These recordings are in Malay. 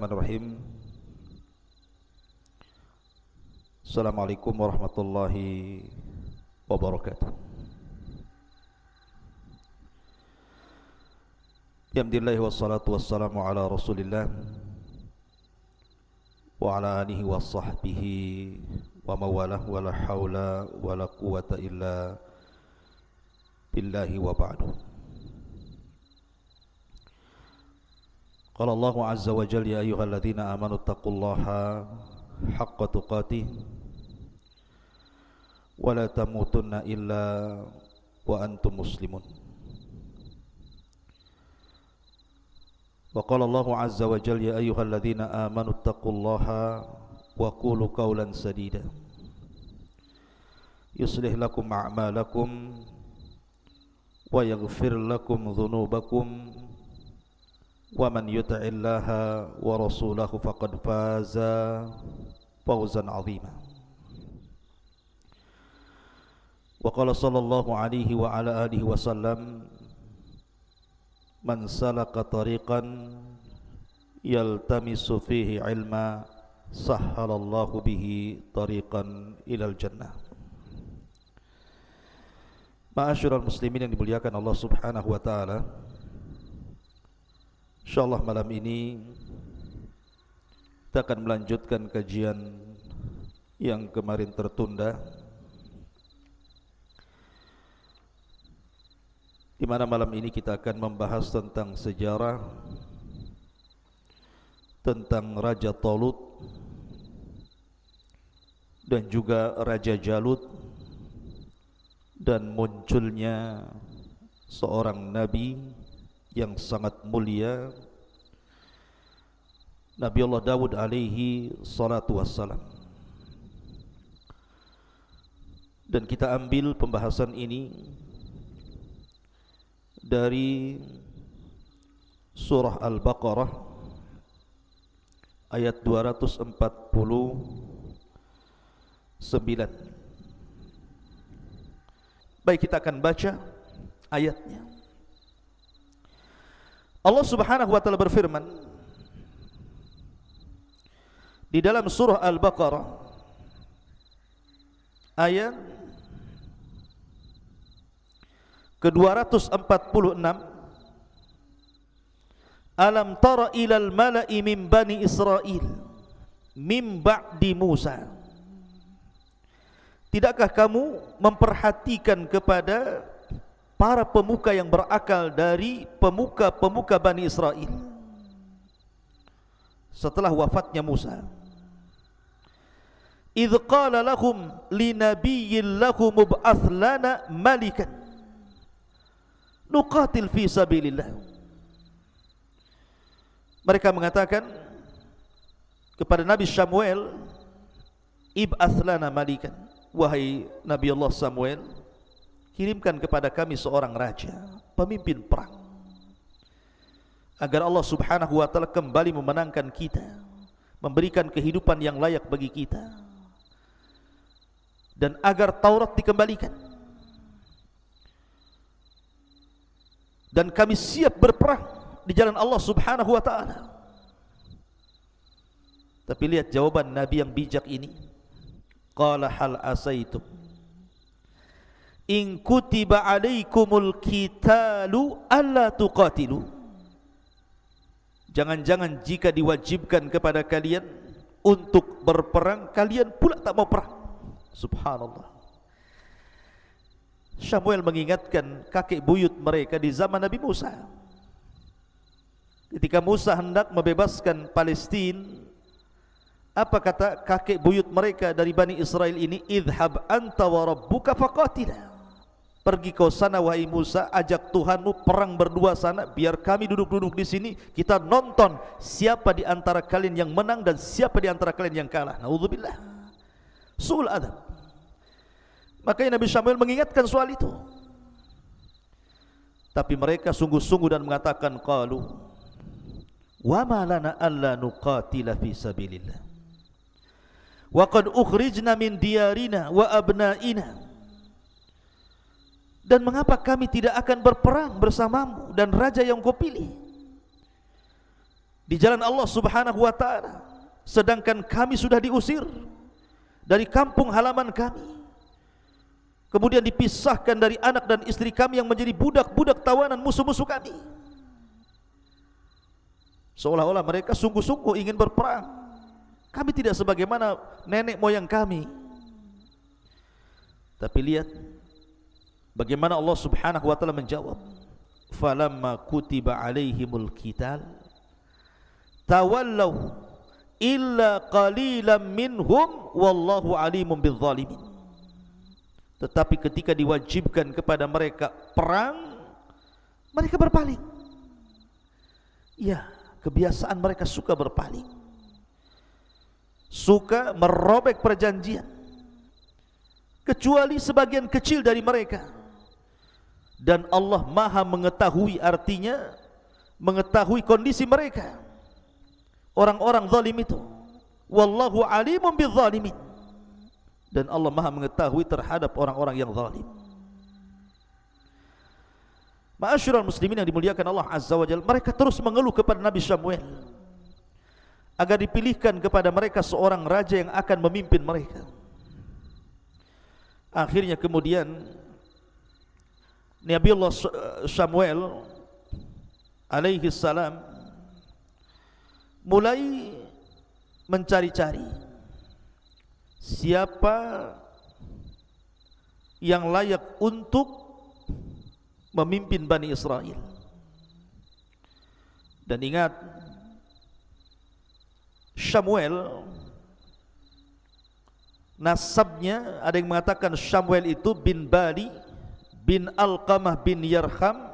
Bismillahirrahmanirrahim. Assalamualaikum warahmatullahi wabarakatuh. Alhamdulillah wassalatu wassalamu ala Rasulillah wa ala alihi wa sahbihi wa mawalah wa la hawla wa la quwata illa billahi wa ba'du. Qala Allahu azza wa jalla ya ayyuhalladzina amanu taqullaha haqqa tuqatih wa la tamutunna illa wa antum muslimun. Wa qala Allahu azza wa jalla ya ayyuhalladzina amanu taqullaha wa qulu qawlan sadida yuslih lakum a'malakum wa yaghfir lakum dhunubakum wa man yuti'illaha wa rasulahu faqad faza fawzan 'azima. Wa qala sallallahu alaihi wa ala alihi wasallam man salaka tariqan yaltamisu fihi ilma sahhalallahu bihi tariqan ilal jannah. Ma'asyiral muslimin yang dimuliakan Allah Subhanahu wa taala, insyaallah malam ini kita akan melanjutkan kajian yang kemarin tertunda, di mana malam ini kita akan membahas tentang sejarah tentang Raja Talut dan juga Raja Jalut dan munculnya seorang nabi yang sangat mulia, Nabi Allah Dawud alaihi salatu wassalam. Dan kita ambil pembahasan ini dari surah Al-Baqarah ayat 249. Baik, kita akan baca ayatnya. Allah Subhanahu wa taala berfirman di dalam surah Al-Baqarah ayat ke-246, Alam tara ilal mala'i min bani Israel min ba'di Musa. Tidakkah kamu memperhatikan kepada para pemuka yang berakal dari pemuka-pemuka Bani Israel setelah wafatnya Musa? Idh qala lahum linabiyyin lahum ub'ath lana malikan nuqatil fi sabilillah. Mereka mengatakan kepada Nabi Samuel, ib'ath lana malikan, wahai Nabi Allah Samuel, kirimkan kepada kami seorang raja, pemimpin perang, agar Allah Subhanahu wa taala kembali memenangkan kita, memberikan kehidupan yang layak bagi kita, dan agar Taurat dikembalikan, dan kami siap berperang di jalan Allah Subhanahu wa taala. Tapi lihat jawaban Nabi yang bijak ini. Qala hal asaitum in kutiba alaikumul qitalu alla tuqatilu. Jangan-jangan jika diwajibkan kepada kalian untuk berperang, kalian pula tak mau perang. Subhanallah. Samuel mengingatkan kakek buyut mereka di zaman Nabi Musa. Ketika Musa hendak membebaskan Palestina, apa kata kakek buyut mereka dari Bani Israel ini? Idhab anta wa rabbuka faqatila. Pergi kau sana wahai Musa, ajak Tuhanmu perang berdua sana, biar kami duduk-duduk di sini, kita nonton siapa di antara kalian yang menang dan siapa di antara kalian yang kalah. Naudzubillah. Su'ul adab. Makanya Nabi Samuel mengingatkan soal itu. Tapi mereka sungguh-sungguh dan mengatakan, qalu wa ma lana alla nuqatila fi sabilillah wa qad ukhrijna min diyarina wa abnaina. Dan mengapa kami tidak akan berperang bersamamu dan raja yang kau pilih? di jalan Allah Subhanahu wa ta'ala, sedangkan kami sudah diusir dari kampung halaman kami, kemudian dipisahkan dari anak dan istri kami yang menjadi budak-budak tawanan musuh-musuh kami. Seolah-olah mereka sungguh-sungguh ingin berperang. Kami tidak sebagaimana nenek moyang kami. Tapi lihat bagaimana Allah Subhanahu wa ta'ala menjawab, falamma kutiba alaihimul qital tawallaw illa qalilan minhum wallahu alimun bizzalimin. Tetapi ketika diwajibkan kepada mereka perang, mereka berpaling. Ya, kebiasaan mereka suka berpaling, suka merobek perjanjian, kecuali sebagian kecil dari mereka. Dan Allah maha mengetahui, artinya mengetahui kondisi mereka, orang-orang zalim itu. Wallahu alimun bizzalimin. Dan Allah maha mengetahui terhadap orang-orang yang zalim. Ma'asyiral muslimin yang dimuliakan Allah Azza wa Jalla, mereka terus mengeluh kepada Nabi Samuel agar dipilihkan kepada mereka seorang raja yang akan memimpin mereka. Akhirnya kemudian Nabi Allah Samuel alaihi salam mulai mencari-cari siapa yang layak untuk memimpin Bani Israel. Dan ingat, Samuel nasabnya ada yang mengatakan Samuel itu bin Bali bin Alqamah bin Yarham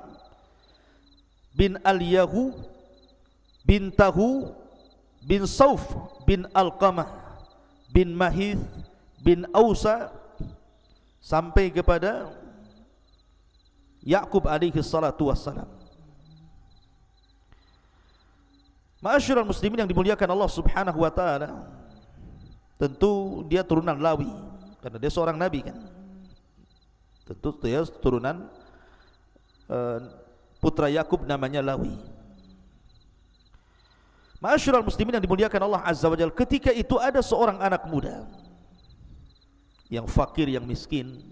bin Al-Yahu bin Tahu bin Sauf bin Alqamah bin Mahith bin Ausa sampai kepada Ya'qub alaihi salatu wassalam. Ma'asyiral muslimin yang dimuliakan Allah Subhanahu wa ta'ala, tentu dia turunan Lawi karena dia seorang nabi kan. Tentu dia turunan putra Yakub namanya Lawi. Ma'asyiral muslimin yang dimuliakan Allah Azza wa Jalla, ketika itu ada seorang anak muda yang fakir, yang miskin,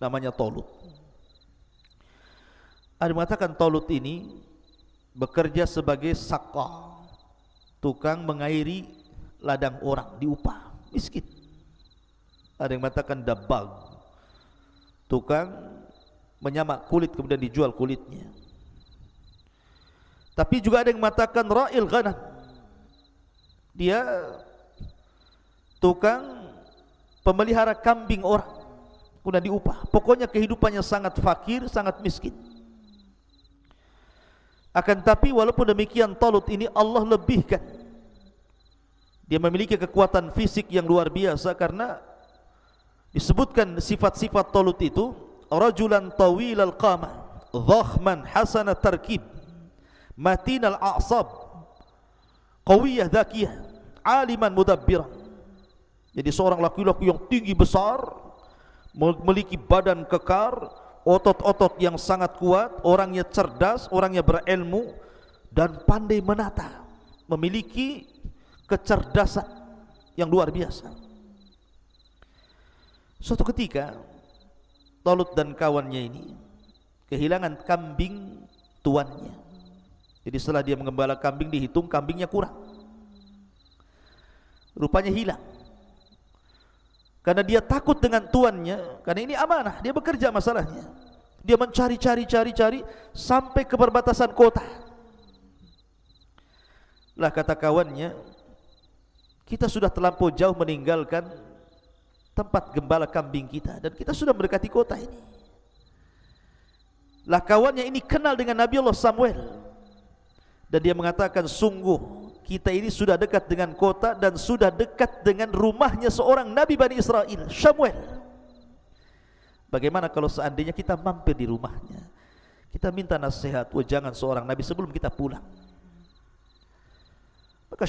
namanya Tolut. Ada mengatakan Tolut ini bekerja sebagai sakah, tukang mengairi ladang orang, diupah, miskin. Ada yang mengatakan dabbag, tukang menyamak kulit kemudian dijual kulitnya. Tapi juga ada yang mengatakan ra'il ghanam, dia tukang pemelihara kambing orang, kemudian diupah. Pokoknya kehidupannya sangat fakir, sangat miskin. Akan tapi walaupun demikian, Tolut ini Allah lebihkan. Dia memiliki kekuatan fisik yang luar biasa, karena disebutkan sifat-sifat Tolut itu, rajulan tawilal qamah, dhakhman hasanat tarkib, matinal a'sab, qawiyah dzakiyah, aliman mudabbiran. Jadi seorang laki-laki yang tinggi besar, memiliki badan kekar, otot-otot yang sangat kuat, orangnya cerdas, orangnya berilmu dan pandai menata, memiliki kecerdasan yang luar biasa. Suatu ketika Tolut dan kawannya ini kehilangan kambing tuannya. Jadi setelah dia mengembala kambing, dihitung kambingnya kurang, rupanya hilang. Karena dia takut dengan tuannya, karena ini amanah, dia bekerja masalahnya. Dia mencari sampai ke perbatasan kota. Lah kata kawannya, kita sudah terlampau jauh meninggalkan tempat gembala kambing kita, dan kita sudah mendekati kota ini. Lah kawannya ini kenal dengan Nabi Allah Samuel, dan dia mengatakan, sungguh kita ini sudah dekat dengan kota dan sudah dekat dengan rumahnya seorang Nabi Bani Israel, Samuel. Bagaimana kalau seandainya kita mampir di rumahnya, kita minta nasihat, wajangan seorang Nabi sebelum kita pulang. Maka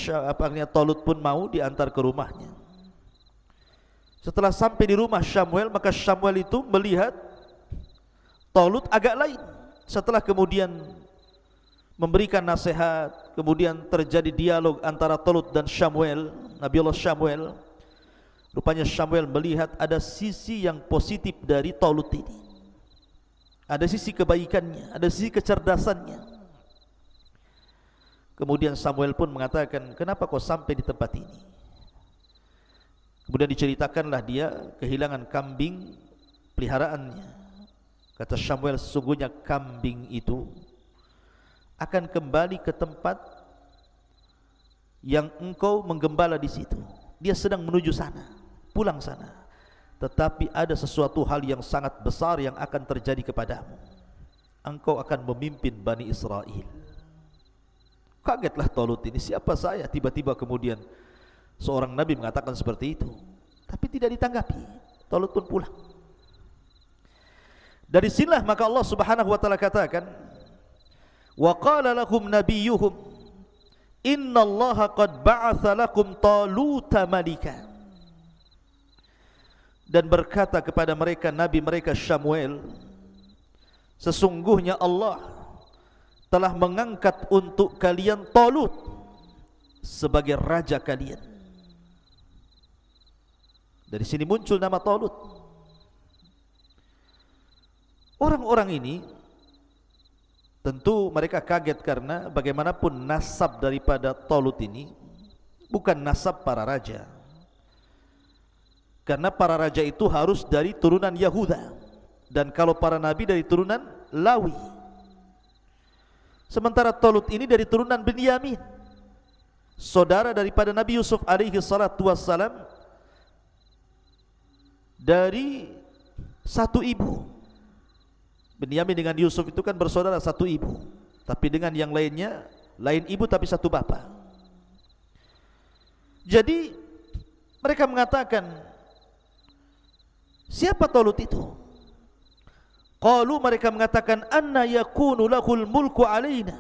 Tolut pun mau diantar ke rumahnya. Setelah sampai di rumah Samuel, maka Samuel itu melihat Tolut agak lain. Setelah kemudian memberikan nasihat, kemudian terjadi dialog antara Talut dan Syamuel, Nabiullah Syamuel. Rupanya Syamuel melihat ada sisi yang positif dari Talut ini. Ada sisi kebaikannya, ada sisi kecerdasannya. Kemudian Samuel pun mengatakan, kenapa kau sampai di tempat ini? Kemudian diceritakanlah dia kehilangan kambing peliharaannya. Kata Samuel, sesungguhnya kambing itu akan kembali ke tempat yang engkau menggembala di situ. Dia sedang menuju sana, pulang sana. Tetapi ada sesuatu hal yang sangat besar yang akan terjadi kepadamu. Engkau akan memimpin Bani Israel. Kagetlah Talut ini, siapa saya? Tiba-tiba kemudian seorang Nabi mengatakan seperti itu. Tapi tidak ditanggapi. Talut pun pulang. Dari sinilah maka Allah Subhanahu wa taala katakan, wa qala lahum nabiyyuhum innallaha qad ba'atsa lakum Taluta malika. Dan berkata kepada mereka nabi mereka Syamuel, sesungguhnya Allah telah mengangkat untuk kalian Talut sebagai raja kalian. Dari sini muncul nama Talut. Orang-orang ini tentu mereka kaget karena bagaimanapun nasab daripada Talut ini bukan nasab para raja. Karena para raja itu harus dari turunan Yahuda, dan kalau para nabi dari turunan Lawi. Sementara Talut ini dari turunan Binyamin, saudara daripada Nabi Yusuf alaihi salatu wassalam, dari satu ibu. Binyamin dengan Yusuf itu kan bersaudara satu ibu, tapi dengan yang lainnya lain ibu tapi satu bapa. Jadi mereka mengatakan, siapa Talut itu? Qalu, mereka mengatakan, anna yakunu lahul mulku alaina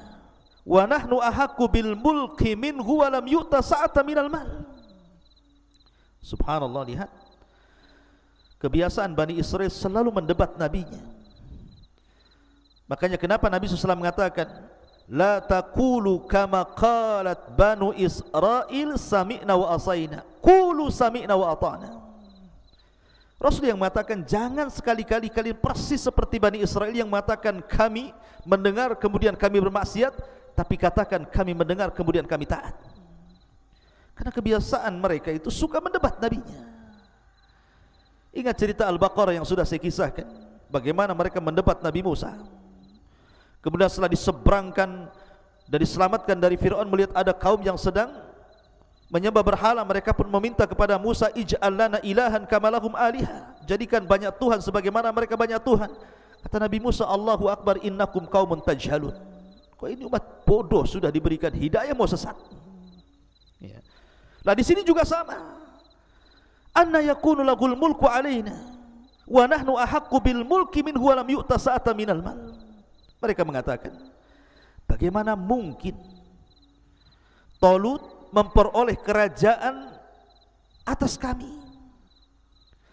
wa nahnu ahaqqu bil mulki minhu wa lam yu'ta sa'ata minal mal. Subhanallah, lihat kebiasaan Bani Israel selalu mendebat nabinya. Makanya kenapa Nabi SAW mengatakan, la taqulu kama qalat Banu Israel sami'na wa asaina, qulu sami'na wa ata'na. Rasul yang mengatakan, jangan sekali-kali kalian persis seperti Bani Israel yang mengatakan kami mendengar kemudian kami bermaksiat, tapi katakan kami mendengar kemudian kami taat. Karena kebiasaan mereka itu suka mendebat nabinya. Ingat cerita Al-Baqarah yang sudah saya kisahkan, bagaimana mereka mendebat Nabi Musa. Kemudian setelah diseberangkan dan diselamatkan dari Fir'aun, melihat ada kaum yang sedang menyembah berhala, mereka pun meminta kepada Musa, ij'al lana ilahan kama lahum alihah, jadikan banyak Tuhan sebagaimana mereka banyak Tuhan. Kata Nabi Musa, Allahu Akbar, innakum qaumun tajhalun. Kok ini umat bodoh, sudah diberikan hidayah mau sesat. Ya. Lah di sini juga sama. Anna yakunu lahul mulku alaina wa nahnu ahaqqu bil mulki minhu wa lam yu'ta sa'ata minal mal. Mereka mengatakan, bagaimana mungkin Talut memperoleh kerajaan atas kami,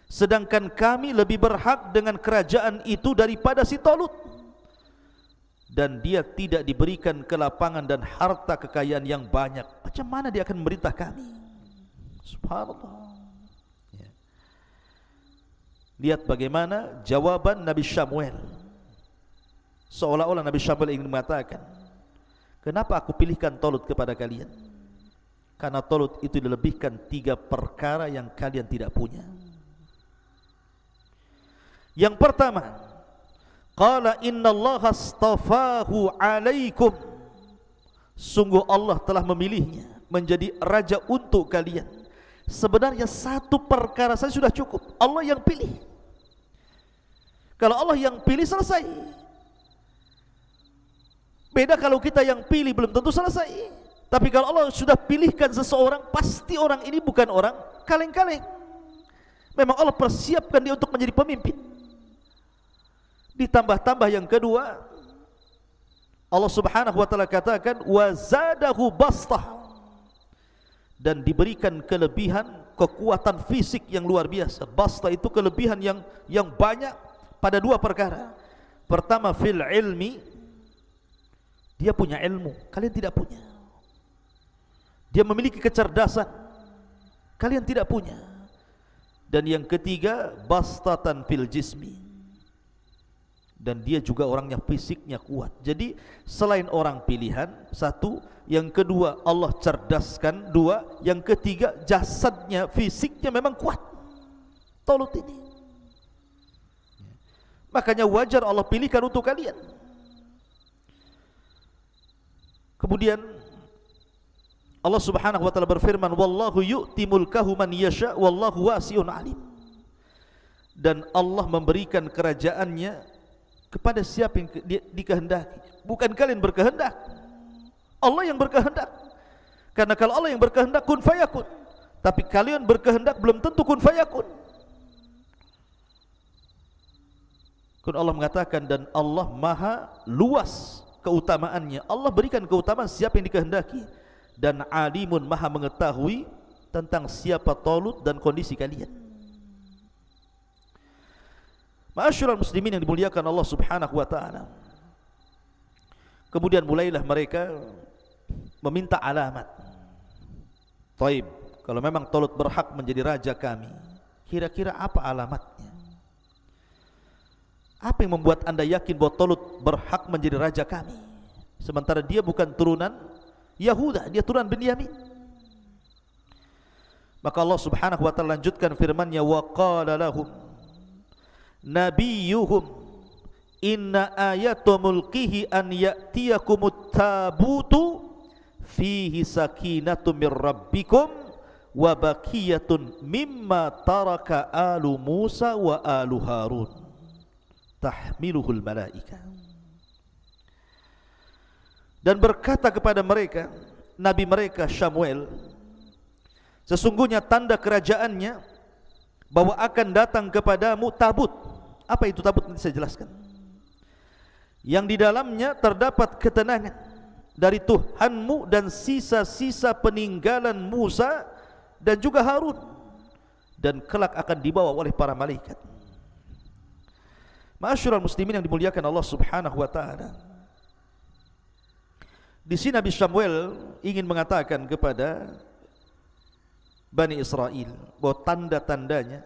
sedangkan kami lebih berhak dengan kerajaan itu daripada si Talut, dan dia tidak diberikan kelapangan dan harta kekayaan yang banyak. Macam mana dia akan memerintah kami? Subhanallah. Ya. Lihat bagaimana jawaban Nabi Syamuel. Seolah-olah Nabi Syamuel ingin mengatakan, kenapa aku pilihkan Talut kepada kalian? Karena Talut itu dilebihkan 3 perkara yang kalian tidak punya. Yang pertama, qala innallaha astafahu alaikum, sungguh Allah telah memilihnya menjadi raja untuk kalian. Sebenarnya 1 perkara saja sudah cukup, Allah yang pilih. Kalau Allah yang pilih, selesai. Beda kalau kita yang pilih, belum tentu selesai. Tapi kalau Allah sudah pilihkan seseorang, pasti orang ini bukan orang kaleng-kaleng. Memang Allah persiapkan dia untuk menjadi pemimpin. Ditambah-tambah yang kedua, Allah Subhanahu wa taala katakan wa zadahu bastah, dan diberikan kelebihan kekuatan fisik yang luar biasa. Bastah itu kelebihan yang banyak pada 2 perkara. Pertama, fil ilmi, dia punya ilmu, kalian tidak punya. Dia memiliki kecerdasan, kalian tidak punya. Dan yang ketiga, bastatan fil jismi, dan dia juga orangnya fisiknya kuat. Jadi selain orang pilihan, satu, yang kedua Allah cerdaskan, dua, yang ketiga jasadnya, fisiknya memang kuat. Talut ini, makanya wajar Allah pilihkan untuk kalian. Kemudian Allah Subhanahu wa taala berfirman, wallahu yu'ti mulkahu man yasha wallahu wasi'un alim. Dan Allah memberikan kerajaannya kepada siapa yang dikehendaki. Bukan kalian berkehendak, Allah yang berkehendak. Karena kalau Allah yang berkehendak kun fayakun, tapi kalian berkehendak belum tentu kun fayakun. Kun Allah mengatakan, dan Allah maha luas keutamaannya. Allah berikan keutamaan siapa yang dikehendaki. Dan alimun, maha mengetahui tentang siapa Talut dan kondisi kalian. Ma'asyiral muslimin yang dimuliakan Allah Subhanahu wa taala. Kemudian mulailah mereka meminta alamat. Taib, kalau memang Talut berhak menjadi raja kami, kira-kira apa alamatnya? Apa yang membuat anda yakin bahwa Talut berhak menjadi raja kami, sementara dia bukan turunan Yahuda, dia turunan Binyamin? Maka Allah Subhanahu wa taala lanjutkan firman-Nya, wa qala lahum nabiyuhum inna ayatu mulkihi an ya'tiyakumut tabutu fihi sakinatun mir rabbikum wa baqiyatun mimma taraka alu Musa wa alu Harun tahmiluhul malaika. Dan berkata kepada mereka, nabi mereka Samuel, sesungguhnya tanda kerajaannya bahwa akan datang kepadamu tabut. Apa itu tabut? Nanti saya jelaskan. Yang di dalamnya terdapat ketenangan dari Tuhanmu dan sisa-sisa peninggalan Musa dan juga Harun, dan kelak akan dibawa oleh para malaikat. Ma'asyiral muslimin yang dimuliakan Allah Subhanahu wa taala. Di sini Nabi Samuel ingin mengatakan kepada Bani Israel bahwa tanda-tandanya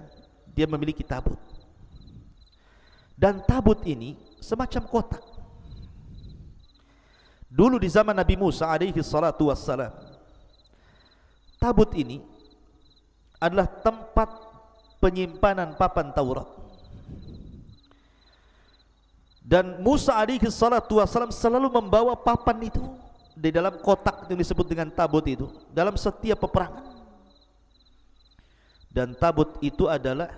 dia memiliki tabut. Dan tabut ini semacam kotak. Dulu di zaman Nabi Musa alaihi salatu wassalam, tabut ini adalah tempat penyimpanan papan Taurat. Dan Musa alaihi salatu wassalam selalu membawa papan itu di dalam kotak yang disebut dengan tabut itu dalam setiap peperangan. Dan tabut itu adalah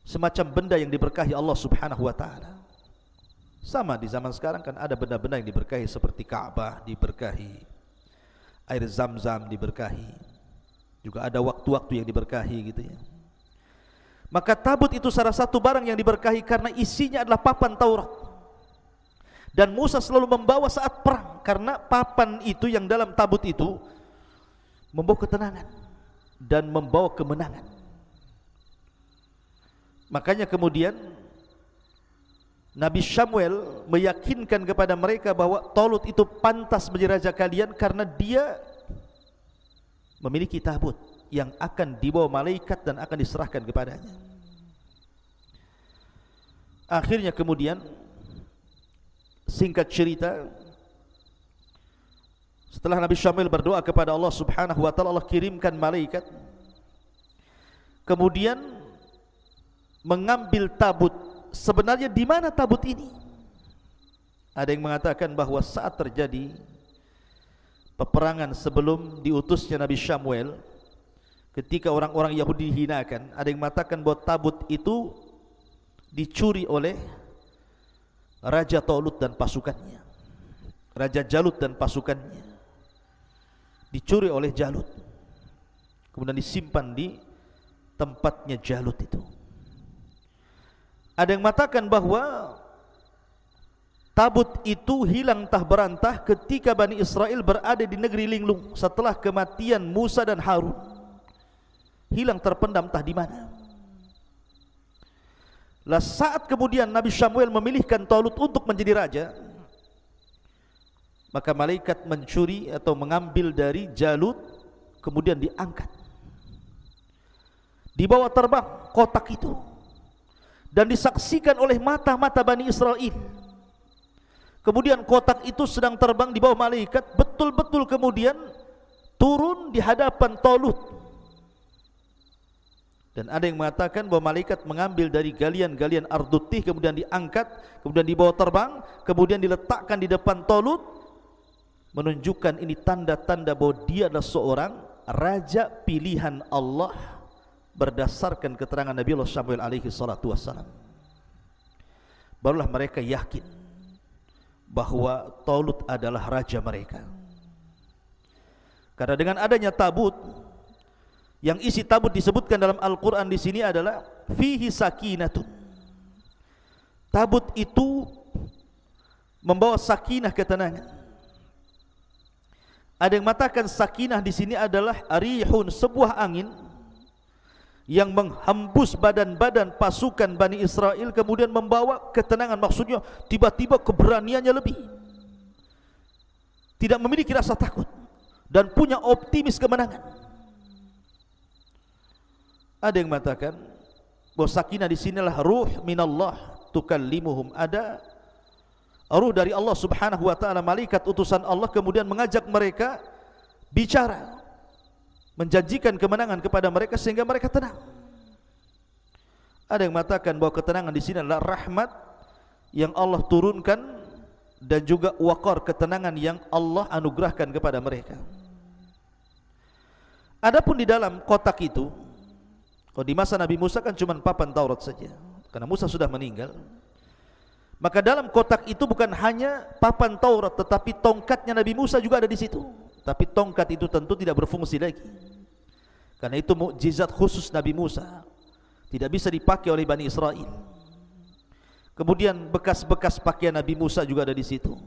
semacam benda yang diberkahi Allah Subhanahu wa taala. Sama di zaman sekarang kan ada benda-benda yang diberkahi seperti Ka'bah diberkahi, air Zam-Zam diberkahi, juga ada waktu-waktu yang diberkahi gitu ya. Maka tabut itu salah satu barang yang diberkahi karena isinya adalah papan Taurat. Dan Musa selalu membawa saat perang, karena papan itu yang dalam tabut itu membawa ketenangan dan membawa kemenangan. Makanya kemudian Nabi Samuel meyakinkan kepada mereka bahwa Talut itu pantas menjadi raja kalian karena dia memiliki tabut yang akan dibawa malaikat dan akan diserahkan kepadanya. Akhirnya kemudian, singkat cerita, setelah Nabi Samuel berdoa kepada Allah Subhanahu wa taala, Allah kirimkan malaikat kemudian mengambil tabut. Sebenarnya di mana tabut ini? Ada yang mengatakan bahwa saat terjadi peperangan sebelum diutusnya Nabi Samuel, ketika orang-orang Yahudi dihinakan, ada yang mengatakan bahwa tabut itu dicuri oleh Raja Talut dan pasukannya, Raja Jalut dan pasukannya, dicuri oleh Jalut, kemudian disimpan di tempatnya Jalut itu. Ada yang mengatakan bahwa tabut itu hilang entah berantah ketika Bani Israel berada di negeri linglung setelah kematian Musa dan Harun. Hilang terpendam entah di mana. Lah saat kemudian Nabi Samuel memilihkan Talut untuk menjadi raja, maka malaikat mencuri atau mengambil dari Jalut, kemudian diangkat, dibawa terbang kotak itu, dan disaksikan oleh mata-mata Bani Israel. Kemudian kotak itu sedang terbang di bawah malaikat, betul-betul kemudian turun di hadapan Talut. Dan ada yang mengatakan bahwa malaikat mengambil dari galian-galian ardutih, kemudian diangkat, kemudian dibawa terbang, kemudian diletakkan di depan Talut, menunjukkan ini tanda-tanda bahwa dia adalah seorang raja pilihan Allah berdasarkan keterangan Nabi Allah Samuel alaihi salatu wassalam. Barulah mereka yakin bahwa Talut adalah raja mereka. Karena dengan adanya tabut, yang isi tabut disebutkan dalam Al-Quran di sini adalah fihi sakinatun. Tabut itu membawa sakinah, ketenangan. Ada yang mengatakan sakinah di sini adalah arihun, sebuah angin yang menghembus badan-badan pasukan Bani Israel, kemudian membawa ketenangan. Maksudnya tiba-tiba keberaniannya lebih, tidak memiliki rasa takut, dan punya optimis kemenangan. Ada yang mengatakan bahwa sakinah di sinilah ruh minallah tukallimuhum. Ada ruh dari Allah Subhanahu wa taala, malaikat utusan Allah, kemudian mengajak mereka bicara, menjanjikan kemenangan kepada mereka sehingga mereka tenang. Ada yang mengatakan bahwa ketenangan di sini adalah rahmat yang Allah turunkan, dan juga waqar, ketenangan yang Allah anugerahkan kepada mereka. Adapun di dalam kotak itu, kalau di masa Nabi Musa kan cuma papan Taurat saja, karena Musa sudah meninggal. Maka dalam kotak itu bukan hanya papan Taurat, tetapi tongkatnya Nabi Musa juga ada di situ. Tapi tongkat itu tentu tidak berfungsi lagi, karena itu mukjizat khusus Nabi Musa, tidak bisa dipakai oleh Bani Israel. Kemudian bekas-bekas pakaian Nabi Musa juga ada di situ,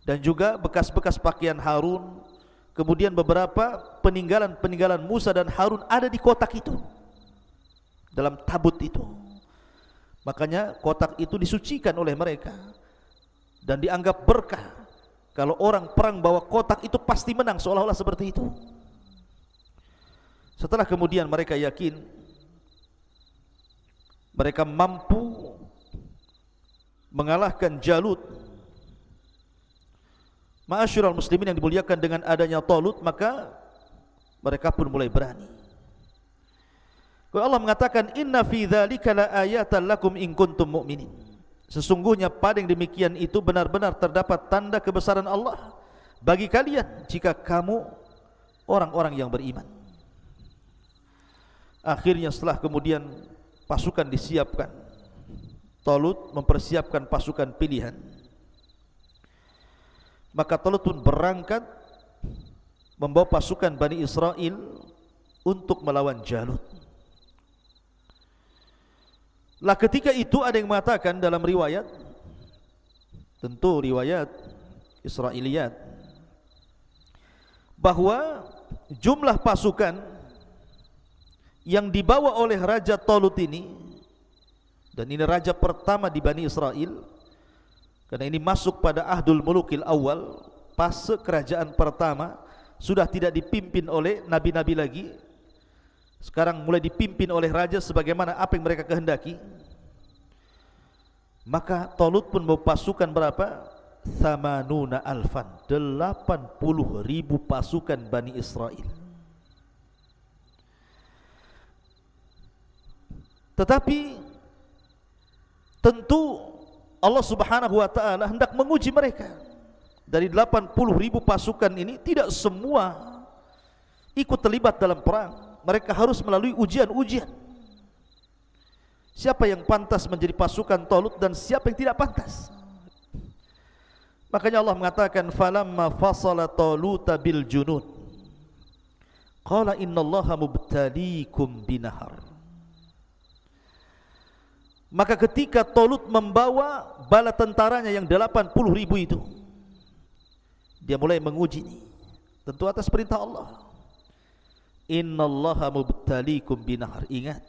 dan juga bekas-bekas pakaian Harun. Kemudian beberapa peninggalan-peninggalan Musa dan Harun ada di kotak itu, dalam tabut itu. Makanya kotak itu disucikan oleh mereka dan dianggap berkah. Kalau orang perang bawa kotak itu pasti menang, seolah-olah seperti itu. Setelah kemudian mereka yakin mereka mampu mengalahkan Jalut, ma'asyiral muslimin yang dimuliakan, dengan adanya Talut, maka mereka pun mulai berani. Kalau Allah mengatakan inna fi dzalika laayatan lakum in kuntum mu'minin, sesungguhnya pada yang demikian itu benar-benar terdapat tanda kebesaran Allah bagi kalian jika kamu orang-orang yang beriman. Akhirnya setelah kemudian pasukan disiapkan, Talut mempersiapkan pasukan pilihan, maka Talut pun berangkat membawa pasukan Bani Israel untuk melawan Jalut. Lah ketika itu ada yang mengatakan dalam riwayat, tentu riwayat Israiliyat, bahwa jumlah pasukan yang dibawa oleh Raja Talut ini, dan ini raja pertama di Bani Israel, karena ini masuk pada Ahdul Mulukil Awal, fase kerajaan pertama, sudah tidak dipimpin oleh nabi-nabi lagi, sekarang mulai dipimpin oleh raja sebagaimana apa yang mereka kehendaki. Maka Talut pun membawa pasukan berapa? 80 alfan, 80.000 pasukan Bani Israel. Tetapi tentu Allah Subhanahu wa taala hendak menguji mereka. Dari 80.000 pasukan ini tidak semua ikut terlibat dalam perang. Mereka harus melalui ujian-ujian. Siapa yang pantas menjadi pasukan Talut dan siapa yang tidak pantas. Makanya Allah mengatakan falamma fasala Taluta bil junud qala innallaha mubtaliikum binahar. Maka ketika Talut membawa bala tentaranya yang 80.000 itu, dia mulai menguji ini, tentu atas perintah Allah. Innallaha mubtaliikum binahar. Ingat,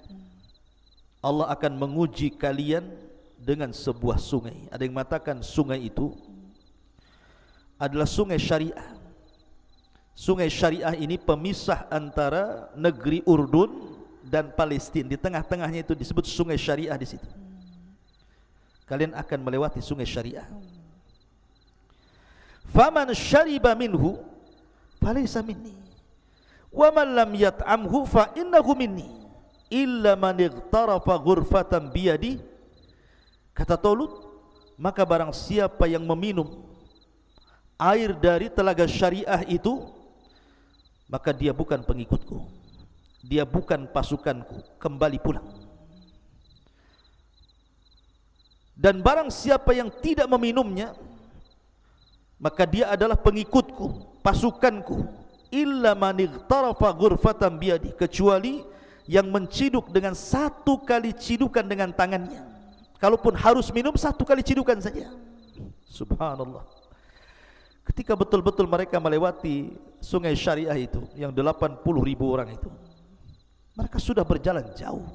Allah akan menguji kalian dengan sebuah sungai. Ada yang mengatakan sungai itu adalah sungai syariah. Sungai syariah ini pemisah antara negeri Urdun dan Palestina. Di tengah-tengahnya itu disebut sungai syariah di situ. Kalian akan melewati sungai syariah. Faman syariba minhu falaysa minni wa man lam yat'amhu fa innahu minni illa man ightarafa ghurfatan biyadi. Kata Talut, maka barang siapa yang meminum air dari telaga syariah itu, maka dia bukan pengikutku, dia bukan pasukanku, kembali pulang. Dan barang siapa yang tidak meminumnya, maka dia adalah pengikutku, pasukanku. Illa man ightarafa ghurfatan biyadi, kecuali yang menciduk dengan satu kali cidukan dengan tangannya. Kalaupun harus minum, satu kali cidukan saja. Subhanallah. Ketika betul-betul mereka melewati sungai syariah itu, yang 80.000 orang itu, mereka sudah berjalan jauh,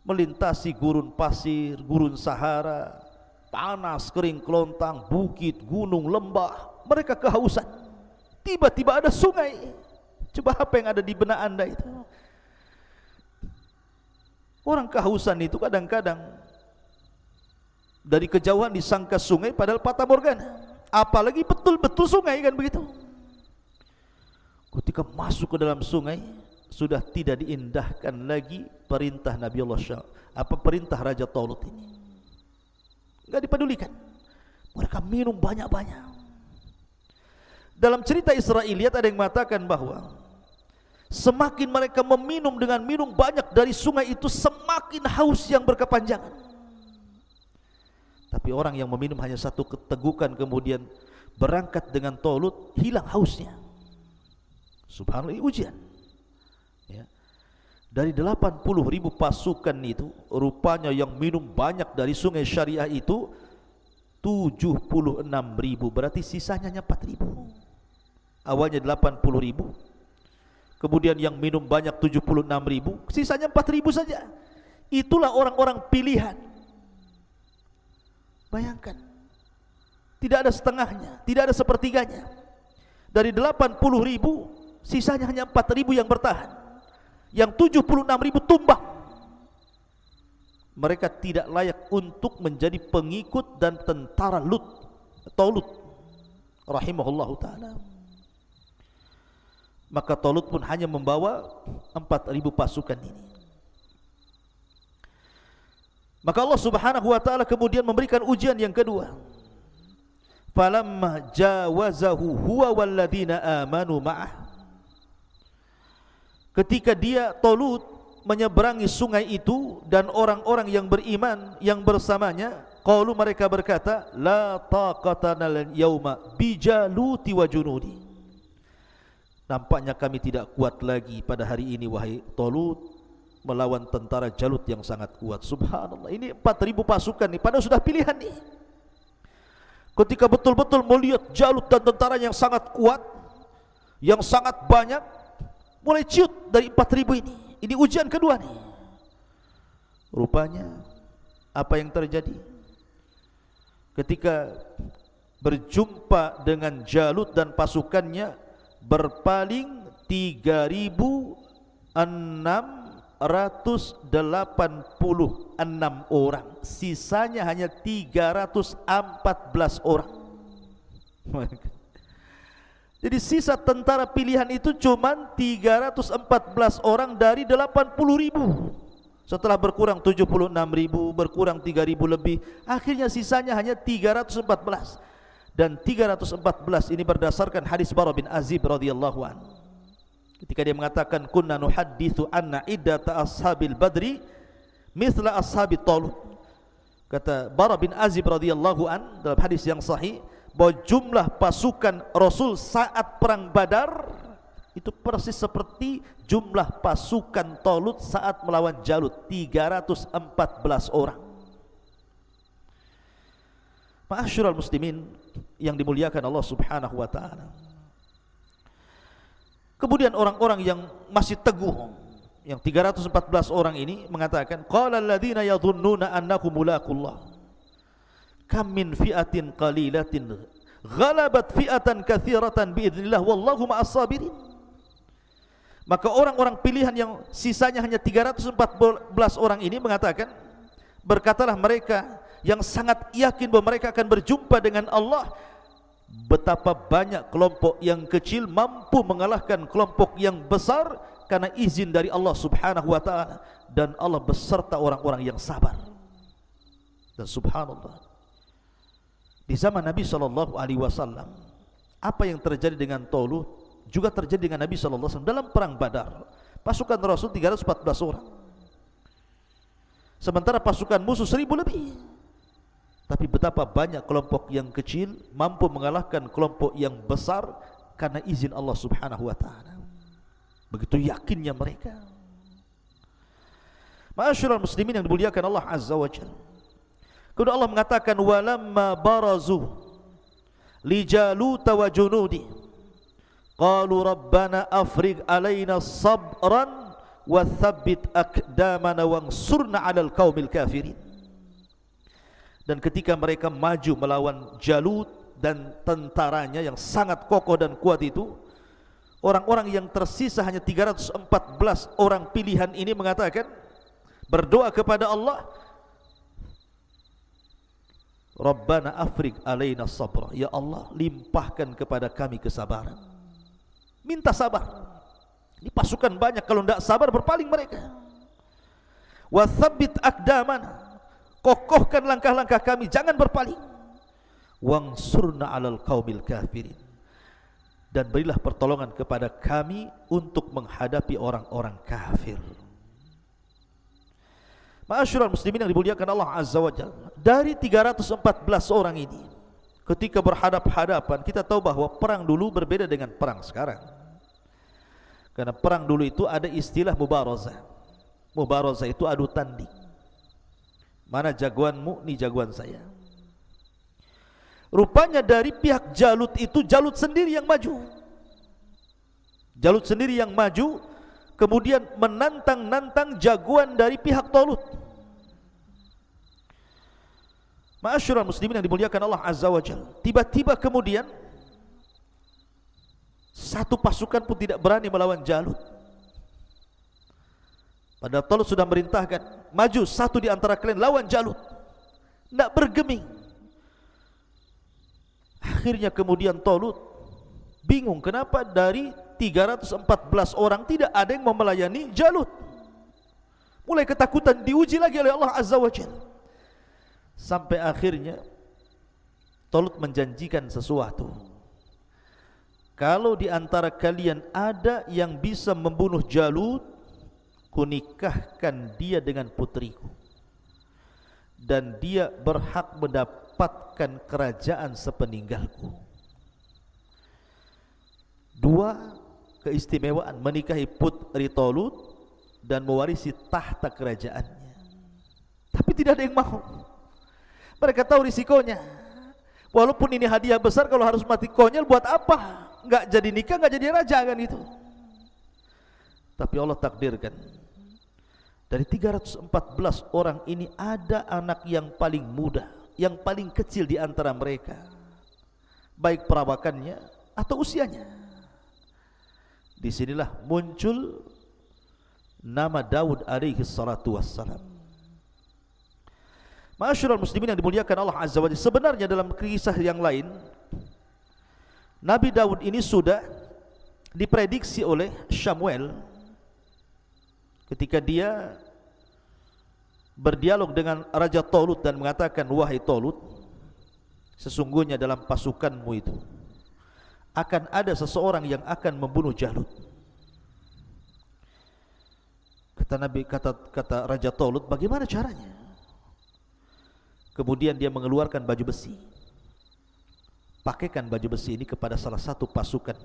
melintasi gurun pasir, gurun Sahara, panas, kering, kelontang, bukit, gunung, lembah. Mereka kehausan. Tiba-tiba ada sungai. Coba apa yang ada di benak anda itu? Orang kehausan itu kadang-kadang dari kejauhan disangka sungai, padahal fata morgana. Apalagi betul-betul sungai, kan begitu. Ketika masuk ke dalam sungai, sudah tidak diindahkan lagi perintah Nabi Allah perintah Raja Talut ini. Enggak dipedulikan. Mereka minum banyak-banyak. Dalam cerita Israiliyat ada yang mengatakan bahwa semakin mereka meminum dengan minum banyak dari sungai itu, semakin haus yang berkepanjangan. Tapi orang yang meminum hanya satu ketegukan kemudian berangkat dengan Talut, hilang hausnya. Subhanallah, ini ujian. Ya. Dari 80.000 pasukan itu, rupanya yang minum banyak dari sungai syariah itu 76.000, berarti sisanya hanya 4.000. Awalnya 80.000, kemudian yang minum banyak 76.000, sisanya 4.000 saja. Itulah orang-orang pilihan. Bayangkan, tidak ada setengahnya, tidak ada sepertiganya. Dari 80.000, sisanya hanya 4.000 yang bertahan. Yang 76.000 tumbang. Mereka tidak layak untuk menjadi pengikut dan tentara Talut rahimahullahu ta'ala. Maka Talut pun hanya membawa 4.000 pasukan ini. Maka Allah subhanahu wa ta'ala kemudian memberikan ujian yang kedua. Falamma jawazahu huwa walladhina amanu ma'ah. Ketika dia Talut menyeberangi sungai itu dan orang-orang yang beriman yang bersamanya, qalu, mereka berkata, la taqatana al-yawma bijaluti wa junudi. Nampaknya kami tidak kuat lagi pada hari ini wahai Talut melawan tentara Jalut yang sangat kuat. Subhanallah, ini 4.000 pasukan nih, padahal sudah pilihan nih. Ketika betul-betul melihat Jalut dan tentara yang sangat kuat, yang sangat banyak, mulai ciut dari 4.000 ini. Ini ujian kedua nih. Rupanya apa yang terjadi? Ketika berjumpa dengan Jalut dan pasukannya, berpaling 3.686 orang, sisanya hanya 314 orang. Jadi sisa tentara pilihan itu cuma 314 orang dari 80.000. Setelah berkurang 76.000, berkurang 3.000 lebih, akhirnya sisanya hanya 314. Dan 314 ini berdasarkan hadis Bara bin Azib radhiyallahu anhu. Ketika dia mengatakan kunna nuhadditsu anna iddata ashabil badri mithla ashabi Talut. Kata Bara bin Azib radhiyallahu anhu dalam hadis yang sahih bahwa jumlah pasukan Rasul saat perang Badar itu persis seperti jumlah pasukan Talut saat melawan Jalut, 314 orang. Ma'asyiral muslimin yang dimuliakan Allah Subhanahu wa taala. Kemudian orang-orang yang masih teguh, yang 314 orang ini mengatakan, qala alladziina yadhunnuna annakum mulaqullah kam min fi'atin qalilatin ghalabat fi'atan katsiratan biidznillah wallahu ma'as sabirin. Maka orang-orang pilihan yang sisanya hanya 314 orang ini mengatakan, berkatalah mereka yang sangat yakin bahwa mereka akan berjumpa dengan Allah, betapa banyak kelompok yang kecil mampu mengalahkan kelompok yang besar karena izin dari Allah Subhanahu wa taala, dan Allah beserta orang-orang yang sabar. Dan subhanallah, di zaman Nabi sallallahu alaihi wasallam, apa yang terjadi dengan Talut juga terjadi dengan Nabi sallallahu alaihi wasallam dalam perang Badar. Pasukan Rasul 314 orang, sementara pasukan musuh 1000 lebih. Tapi betapa banyak kelompok yang kecil mampu mengalahkan kelompok yang besar karena izin Allah Subhanahu wa taala. Begitu yakinnya mereka. Ma'asyiral muslimin yang dimuliakan Allah Azza wa Jalla. Kemudian Allah mengatakan, walamma barazu li Jalut wa junudi qalu rabbana afrigh alaina sabran wa thabbit aqdamana wansurna 'alal qaumil kafirin. Dan ketika mereka maju melawan Jalut dan tentaranya yang sangat kokoh dan kuat itu, orang-orang yang tersisa hanya 314 orang pilihan ini mengatakan, berdoa kepada Allah, Rabbana afrigh alaina sabra, ya Allah limpahkan kepada kami kesabaran. Minta sabar. Ini pasukan banyak, kalau tidak sabar berpaling mereka. Wa tsabbit aqdamana, kokohkan langkah-langkah kami, jangan berpaling. Wansurna 'alal qaumil kafirin, dan berilah pertolongan kepada kami untuk menghadapi orang-orang kafir. Ma'asyiral muslimin yang dimuliakan Allah Azza wa Jalla, dari 314 orang ini, ketika berhadap-hadapan, kita tahu bahwa perang dulu berbeda dengan perang sekarang. Karena perang dulu itu ada istilah mubarazah. Mubarazah itu adu tanding. Mana jagoanmu, ini jagoan saya. Rupanya dari pihak Jalut itu, Jalut sendiri yang maju. Jalut sendiri yang maju, kemudian menantang-nantang jagoan dari pihak Talut. Ma'asyiral muslimin yang dimuliakan Allah Azza wa Jalla, tiba-tiba kemudian satu pasukan pun tidak berani melawan Jalut. Padahal Talut sudah merintahkan, maju satu di antara kalian lawan Jalut. Tidak bergeming. Akhirnya kemudian Talut bingung, kenapa dari 314 orang tidak ada yang mau melayani Jalut. Mulai ketakutan, diuji lagi oleh Allah Azza wa Jalla. Sampai akhirnya Talut menjanjikan sesuatu. Kalau di antara kalian ada yang bisa membunuh Jalut, kunikahkan dia dengan putriku, dan dia berhak mendapatkan kerajaan sepeninggalku. Dua keistimewaan, menikahi putri Talut dan mewarisi tahta kerajaannya. Tapi tidak ada yang mau. Mereka tahu risikonya. Walaupun ini hadiah besar, kalau harus mati konyol buat apa? Enggak jadi nikah, enggak jadi raja kan itu. Tapi Allah takdirkan, dari 314 orang ini ada anak yang paling muda, yang paling kecil di antara mereka, baik perawakannya atau usianya. Disinilah muncul nama Daud alaihi salatu wassalam. Ma'asyiral muslimin yang dimuliakan Allah Azza wa Jalla, sebenarnya dalam kisah yang lain, Nabi Daud ini sudah diprediksi oleh Samuel ketika dia berdialog dengan Raja Talut dan mengatakan, wahai Talut, sesungguhnya dalam pasukanmu itu akan ada seseorang yang akan membunuh Jalut. Kata Nabi, kata Raja Talut, bagaimana caranya? Kemudian dia mengeluarkan baju besi. Pakaikan baju besi ini kepada salah satu pasukan.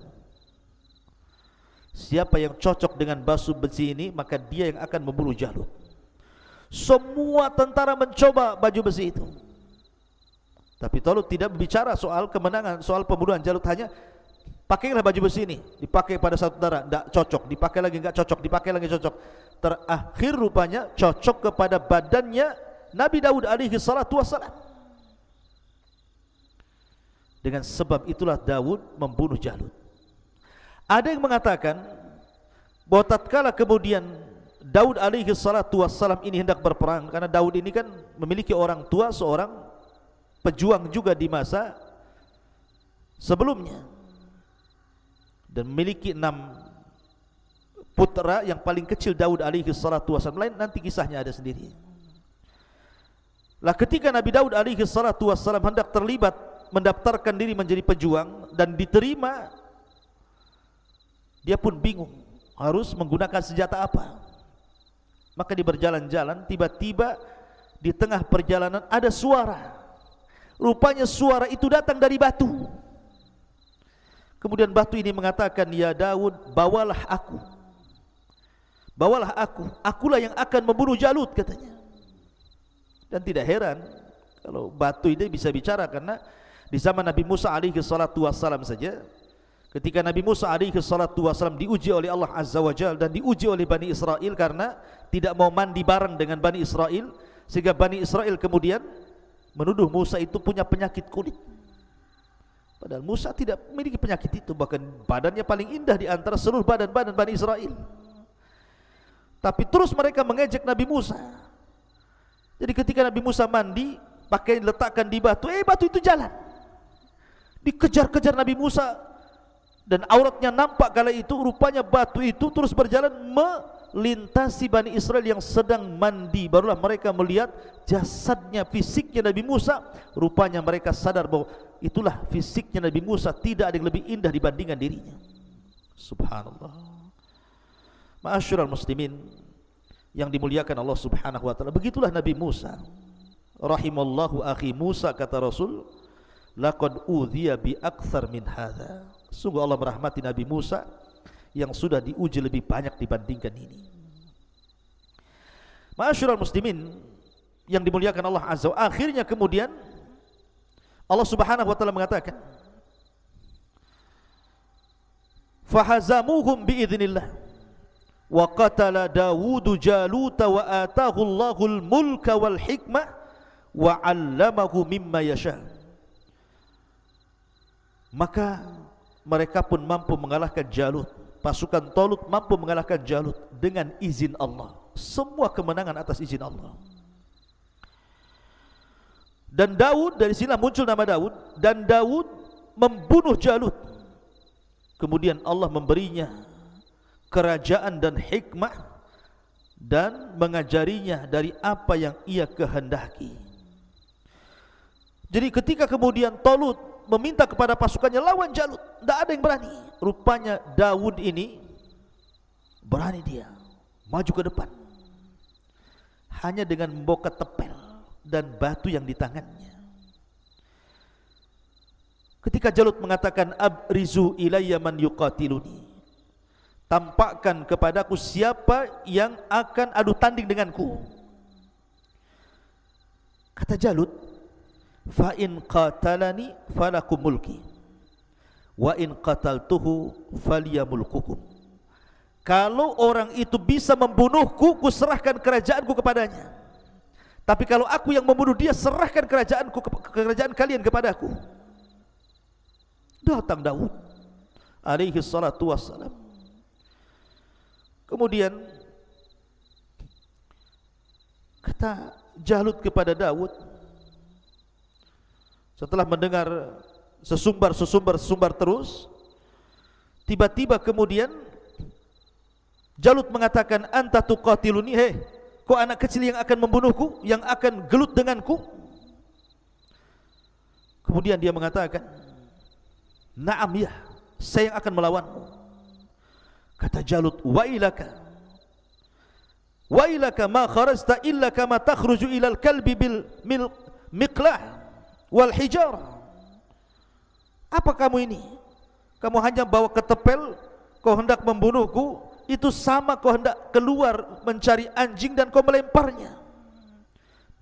Siapa yang cocok dengan baju besi ini, maka dia yang akan membunuh Jalut. Semua tentara mencoba baju besi itu, tapi Talut tidak berbicara soal kemenangan, soal pembunuhan Jalut. Hanya pakailah baju besi ini, dipakai pada satu tentara, tidak cocok, dipakai lagi tidak cocok, dipakai lagi cocok. Terakhir rupanya cocok kepada badannya Nabi Daud alaihi salatu wassalam. Dengan sebab itulah Daud membunuh Jalut. Ada yang mengatakan bahwa tatkala kemudian Daud alaihi salatu wassalam ini hendak berperang, karena Daud ini kan memiliki orang tua seorang pejuang juga di masa sebelumnya, dan memiliki 6 putra. Yang paling kecil Daud alaihi salatu wassalam, lain nanti kisahnya ada sendiri. Lah ketika Nabi Daud alaihi salatu wassalam hendak terlibat mendaftarkan diri menjadi pejuang dan diterima, dia pun bingung harus menggunakan senjata apa. Maka di berjalan-jalan, tiba-tiba di tengah perjalanan ada suara. Rupanya suara itu datang dari batu. Kemudian batu ini mengatakan, "Ya Daud, bawalah aku. Bawalah aku. Akulah yang akan membunuh Jalut," katanya. Dan tidak heran kalau batu ini bisa bicara, karena di zaman Nabi Musa alaihi salatu wassalam saja, ketika Nabi Musa alaihi salatu wassalam diuji oleh Allah Azza wa Jalla dan diuji oleh Bani Israel karena tidak mau mandi bareng dengan Bani Israel, sehingga Bani Israel kemudian menuduh Musa itu punya penyakit kulit. Padahal Musa tidak memiliki penyakit itu, bahkan badannya paling indah di antara seluruh badan-badan Bani Israel. Tapi terus mereka mengejek Nabi Musa. Jadi ketika Nabi Musa mandi, pakaian diletakkan di batu, batu itu jalan. Dikejar-kejar Nabi Musa, dan auratnya nampak kala itu. Rupanya batu itu terus berjalan melintasi Bani Israel yang sedang mandi. Barulah mereka melihat jasadnya, fisiknya Nabi Musa. Rupanya mereka sadar bahwa itulah fisiknya Nabi Musa, tidak ada yang lebih indah dibandingkan dirinya. Subhanallah. Ma'asyiral muslimin yang dimuliakan Allah Subhanahu wa taala, begitulah Nabi Musa. Rahimallahu akhi Musa, kata Rasul, laqad udhiya bi aktsar min hadza. Sungguh Allah merahmati Nabi Musa yang sudah diuji lebih banyak dibandingkan ini. Ma'asyiral muslimin yang dimuliakan Allah Azza wa Jalla, akhirnya kemudian Allah Subhanahu wa taala mengatakan, fahazamuhum biidznillah wa qatala Dawud Jaluta wa atahu Allahul mulka wal hikmah wa 'allamahu mimma yasha. Maka mereka pun mampu mengalahkan Jalut. Pasukan Talut mampu mengalahkan Jalut dengan izin Allah. Semua kemenangan atas izin Allah. Dan Daud, dari sinilah muncul nama Daud. Dan Daud membunuh Jalut. Kemudian Allah memberinya kerajaan dan hikmah, dan mengajarinya dari apa yang ia kehendaki. Jadi ketika kemudian Talut meminta kepada pasukannya lawan Jalut, tidak ada yang berani. Rupanya Daud ini berani, dia maju ke depan hanya dengan membawa ketepel dan batu yang di tangannya. Ketika Jalut mengatakan, abrizu ilayya man yuqatiluni, tampakkan kepadaku siapa yang akan adu tanding denganku. Kata Jalut, fa in qatalani falakum mulki wa in qataltuhu falyamulkukum. Kalau orang itu bisa membunuhku, ku serahkan kerajaanku kepadanya. Tapi kalau aku yang membunuh dia, serahkan kerajaan kalian kepadaku. Datang Daud alaihi salatu wassalam. Kemudian kata Jalut kepada Daud, setelah mendengar sesumbar terus, tiba-tiba kemudian Jalut mengatakan, anta tuqatiluni, kau anak kecil yang akan membunuhku, yang akan gelut denganku. Kemudian dia mengatakan, na'am ya, saya yang akan melawanmu. Kata Jalut, wailaka ma kharajta illa kama takhruju ilal kalbi bil miqlah wal hijar. Apa kamu ini? Kamu hanya bawa ketepel, kau hendak membunuhku. Itu sama kau hendak keluar mencari anjing dan kau melemparnya.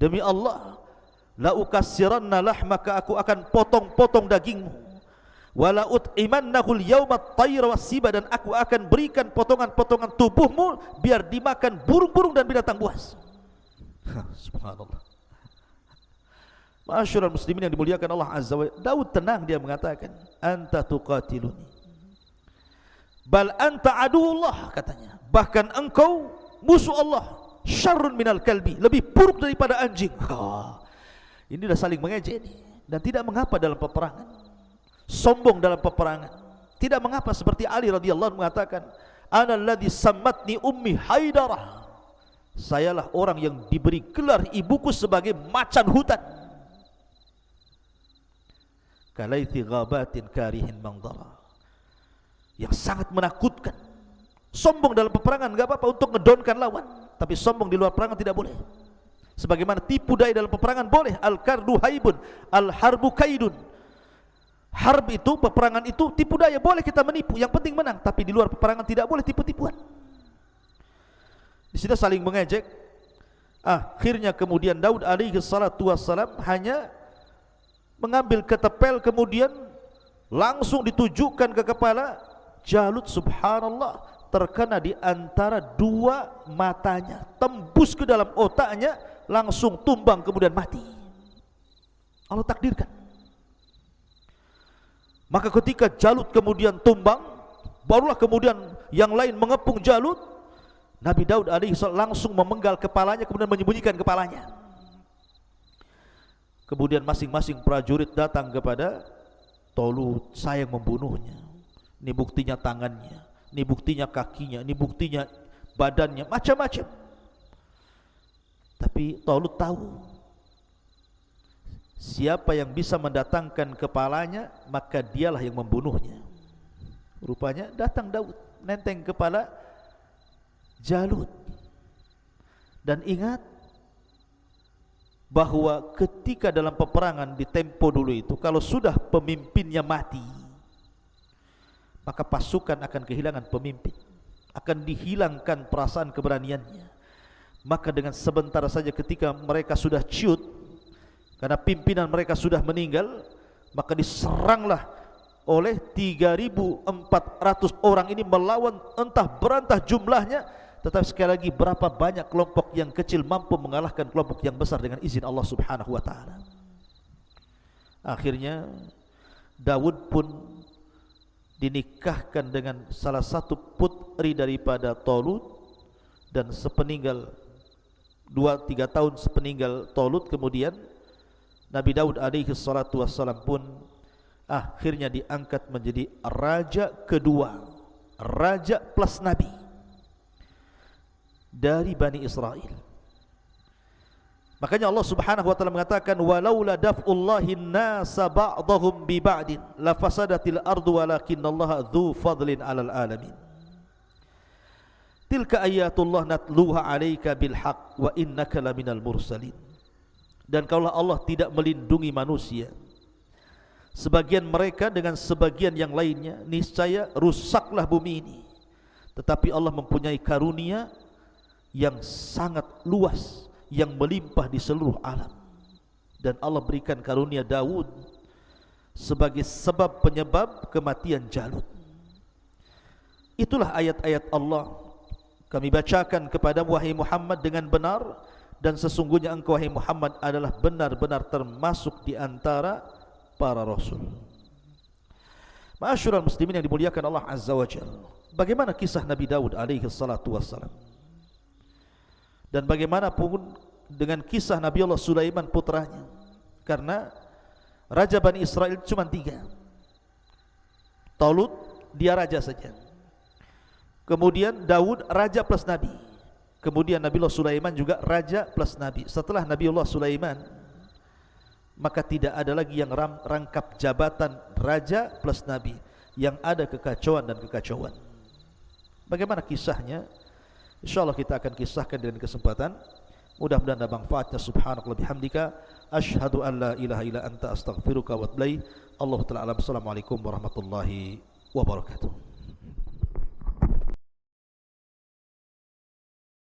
Demi Allah, la ukassiranna lahmaka, aku akan potong-potong dagingmu. Wala ut'imannahu al-yawma at-tayra was-siba, dan aku akan berikan potongan-potongan tubuhmu biar dimakan burung-burung dan binatang buas. Subhanallah. Ma'asyiral muslimin yang dimuliakan Allah Azza wa Jalla, Daud tenang, dia mengatakan, anta tuqatiluni, bal anta aduullah, katanya, bahkan engkau musuh Allah, syarrun minal kalbi, lebih buruk daripada anjing. Ini dah saling mengejek ini. Dan tidak mengapa dalam peperangan, sombong dalam peperangan, tidak mengapa. Seperti Ali radhiyallahu anhu mengatakan, ana alladhi sammatni ummi haidarah, sayalah orang yang diberi gelar ibuku sebagai macan hutan. Kalaithi ghabatin karihin mangdara, yang sangat menakutkan. Sombong dalam peperangan enggak apa-apa untuk ngedonkan lawan, tapi sombong di luar peperangan tidak boleh. Sebagaimana tipu daya dalam peperangan boleh. Al-kardu haibun, al-harbu kaidun. Harb itu, peperangan itu tipu daya, boleh kita menipu, yang penting menang. Tapi di luar peperangan tidak boleh tipu-tipuan. Di sini saling mengejek. Akhirnya kemudian Daud alaihi salatu wassalam hanya mengambil ketepel, kemudian langsung ditujukan ke kepala Jalut. Subhanallah, terkena di antara dua matanya, tembus ke dalam otaknya, langsung tumbang kemudian mati. Allah takdirkan. Maka ketika Jalut kemudian tumbang, barulah kemudian yang lain mengepung Jalut. Nabi Daud alaihissalam langsung memenggal kepalanya, kemudian menyembunyikan kepalanya. Kemudian masing-masing prajurit datang kepada Tolut, saya yang membunuhnya. Ini buktinya tangannya, ini buktinya kakinya, ini buktinya badannya, macam-macam. Tapi Tolut tahu siapa yang bisa mendatangkan kepalanya, maka dialah yang membunuhnya. Rupanya datang Daud, nenteng kepala Jalut. Dan ingat bahwa ketika dalam peperangan di tempo dulu itu, kalau sudah pemimpinnya mati, maka pasukan akan kehilangan pemimpin, akan dihilangkan perasaan keberaniannya. Maka dengan sebentar saja ketika mereka sudah ciut, karena pimpinan mereka sudah meninggal, maka diseranglah oleh 3.400 orang ini melawan, entah berantah jumlahnya, tetapi sekali lagi berapa banyak kelompok yang kecil mampu mengalahkan kelompok yang besar dengan izin Allah Subhanahu wa taala. Akhirnya Daud pun dinikahkan dengan salah satu putri daripada Tolut, dan sepeninggal 2-3 tahun sepeninggal Tolut, kemudian Nabi Daud alaihi salatu wassalam pun akhirnya diangkat menjadi raja kedua, raja plus nabi dari Bani Israel. Makanya Allah Subhanahu wa taala mengatakan, walaula daf'ullahi an-nasa ba'dahum bi ba'din la fasadatil ardu walakinallaha dzu fadlin 'alal alamin. Tilka ayatullah natluha 'alaika bil haqq wa innaka laminal mursalin. Dan kalau Allah tidak melindungi manusia, sebagian mereka dengan sebagian yang lainnya, niscaya rusaklah bumi ini. Tetapi Allah mempunyai karunia yang sangat luas, yang melimpah di seluruh alam. Dan Allah berikan karunia Daud sebagai sebab penyebab kematian Jalut. Itulah ayat-ayat Allah kami bacakan kepada wahai Muhammad dengan benar, dan sesungguhnya engkau wahai Muhammad adalah benar-benar termasuk di antara para rasul. Ma'asyiral muslimin yang dimuliakan Allah Azza wa Jalla, bagaimana kisah Nabi Daud alaihi salatu wassalam, dan bagaimana pun dengan kisah Nabi Allah Sulaiman putranya. Karena raja Bani Israel cuma 3. Tolut dia raja saja, kemudian Daud raja plus nabi, kemudian Nabi Allah Sulaiman juga raja plus nabi. Setelah Nabi Allah Sulaiman, maka tidak ada lagi yang rangkap jabatan raja plus nabi, yang ada kekacauan dan kekacauan. Bagaimana kisahnya? InsyaAllah kita akan kisahkan dengan kesempatan. Mudah-mudahan ada manfaatnya. Subhanakallah bihamdika, asyhadu an la ilaha illa anta astaghfiruka wa atubu ilaik. Allahu ta'ala alam. Assalamualaikum warahmatullahi wabarakatuh.